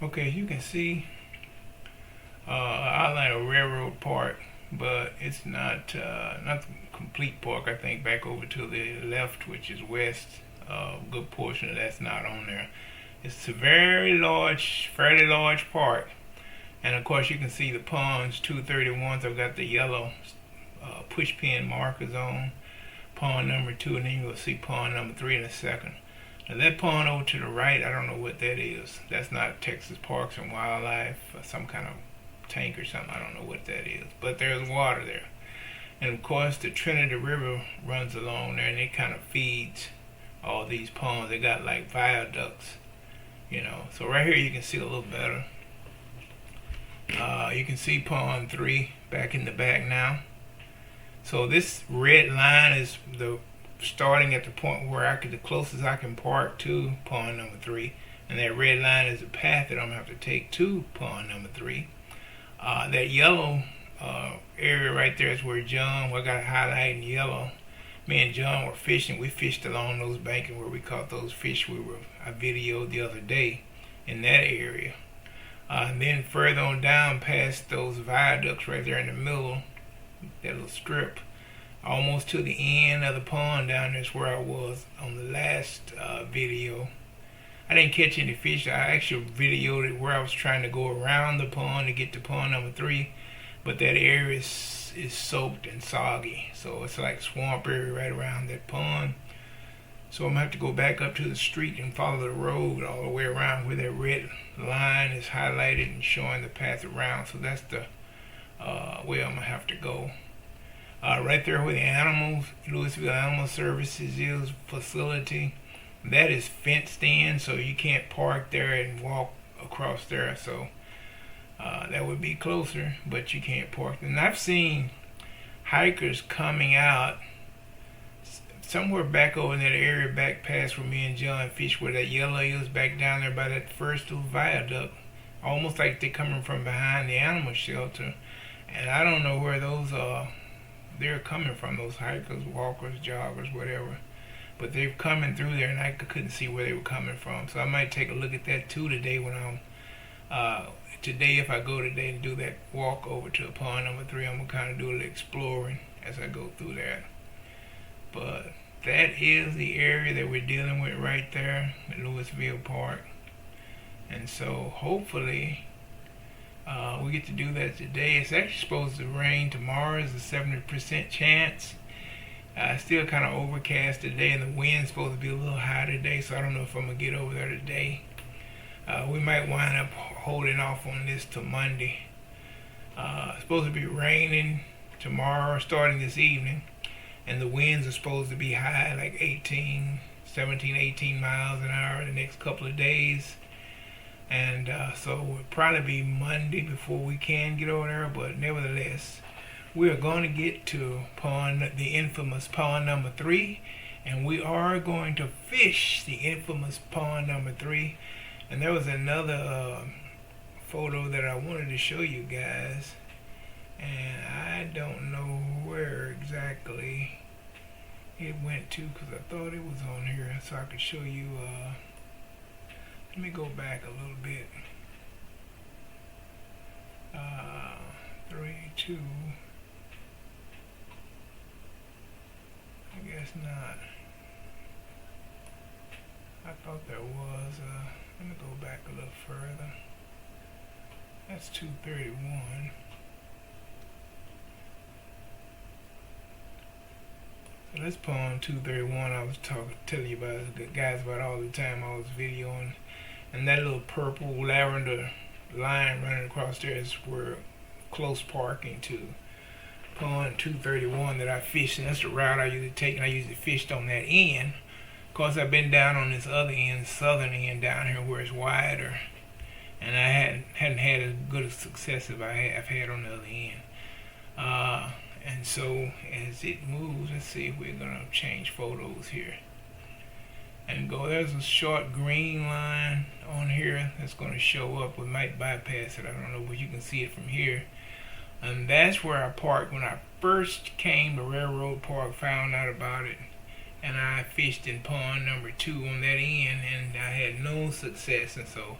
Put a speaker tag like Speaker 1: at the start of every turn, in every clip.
Speaker 1: Okay, you can see outline of railroad park, but it's not the complete park. I think back over to the left, which is west, a good portion of that's not on there. It's a very large, fairly large park, and of course you can see the ponds, 231s. I've got the yellow push pin markers on pond number 2, and then you'll see pond number 3 in a second. Now that pond over to the right, I don't know what that is. That's not Texas Parks and Wildlife, some kind of tank or something. I don't know what that is, but there's water there. And of course the Trinity River runs along there, and it kind of feeds all these ponds. They got like viaducts, So right here you can see a little better. You can see pond 3 back in the back now. So this red line is the starting at the point where the closest I can park to pond number 3, and that red line is the path that I'm gonna have to take to pond number 3. That yellow area right there is where John, I got it highlighted in yellow. Me and John were fishing. We fished along those banks where we caught those fish I videoed the other day in that area. And then further on down past those viaducts right there in the middle, that little strip, almost to the end of the pond down there is where I was on the last video. I didn't catch any fish. I actually videoed it where I was trying to go around the pond to get to pond number 3, but that area is soaked and soggy, so it's like swamp area right around that pond. So I'm gonna have to go back up to the street and follow the road all the way around where that red line is highlighted and showing the path around. So that's the way I'm gonna have to go. Right there where the Lewisville Animal Services is facility, that is fenced in, so you can't park there and walk across there. So that would be closer, but you can't park. And I've seen hikers coming out somewhere back over in that area, back past where me and John fish, where that yellow is, back down there by that first little viaduct, almost like they're coming from behind the animal shelter. And I don't know where they're coming from, those hikers, walkers, joggers, whatever. But they're coming through there, and I couldn't see where they were coming from. So I might take a look at that too today when if I go today and do that walk over to pond number 3. I'm gonna kind of do a little exploring as I go through that. But that is the area that we're dealing with right there at Lewisville Park. And so hopefully we get to do that today. It's actually supposed to rain tomorrow. Is a 70% chance. Still kind of overcast today, and the wind's supposed to be a little high today, so I don't know if I'm going to get over there today. We might wind up holding off on this till Monday. It's supposed to be raining tomorrow, starting this evening, and the winds are supposed to be high, like 17, 18 miles an hour the next couple of days. And so it'll probably be Monday before we can get over there, but nevertheless, we are going to get to the infamous pond number 3, and we are going to fish the infamous pond number 3. And there was another photo that I wanted to show you guys, and I don't know where exactly it went to, because I thought it was on here so I could show you. Let me go back a little bit. 3, 2. I guess not. I thought there was. Let me go back a little further. That's 231. So let's pond 231. I was telling you about guys about all the time I was videoing, and that little purple lavender line running across there is where close parking to pond 231 that I fished, and that's the route I usually take, and I usually fished on that end. Of course, I've been down on this other end, southern end down here where it's wider, and I hadn't had as good a success as I've had on the other end. And so as it moves, let's see if we're gonna change photos here and go. There's a short green line on here that's going to show up. We might bypass it, I don't know, but you can see it from here. And that's where I parked when I first came to Railroad Park, found out about it, and I fished in pond number 2 on that end, and I had no success. And so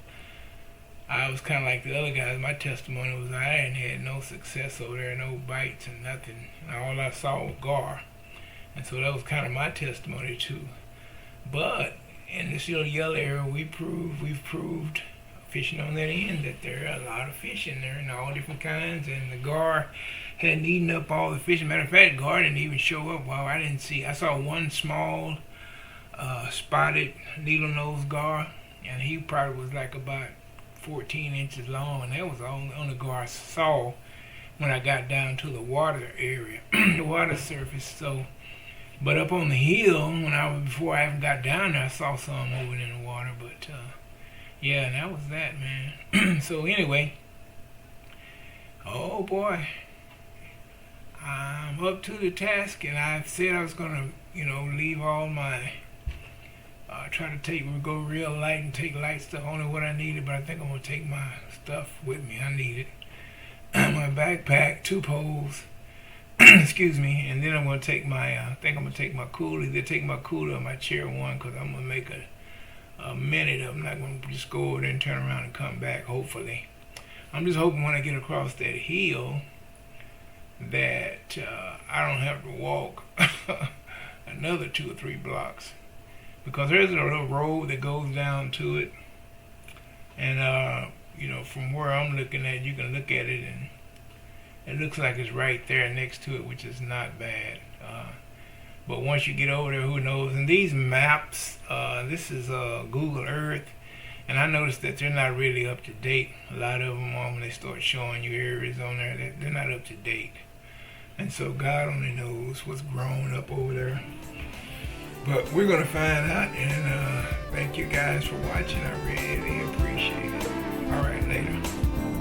Speaker 1: I was kind of like the other guys. My testimony was I hadn't had no success over there, no bites and nothing. All I saw was gar. And so that was kind of my testimony too. But in this little yellow area, we've proved fishing on that end that there are a lot of fish in there and all different kinds. And the gar hadn't eaten up all the fish. Matter of fact, gar didn't even show up. Wow, I didn't see. I saw one small spotted needle nose gar, and he probably was like about 14 inches long, and that was all on the gar I saw when I got down to the water area, the water surface. So, but up on the hill, before I even got down there, I saw some over in the water. But yeah, and that was that, man. So anyway, oh boy, I'm up to the task, and I said I was gonna, leave all my try to go real light and take light stuff, only what I needed, but I think I'm going to take my stuff with me. I need it. My backpack, 2 poles, excuse me, and then I'm going to take I think I'm going to take my cooler, either take my cooler or my chair one, because I'm going to make a minute of it. I'm not going to just go over there and turn around and come back, hopefully. I'm just hoping when I get across that hill that I don't have to walk another 2 or 3 blocks. Because there's a little road that goes down to it, and from where I'm looking at, you can look at it, and it looks like it's right there next to it, which is not bad. But once you get over there, who knows? And these maps, this is Google Earth, and I noticed that they're not really up to date. A lot of them when they start showing you areas on there, they're not up to date. And so God only knows what's growing up over there. But we're going to find out, and thank you guys for watching. I really appreciate it. All right, later.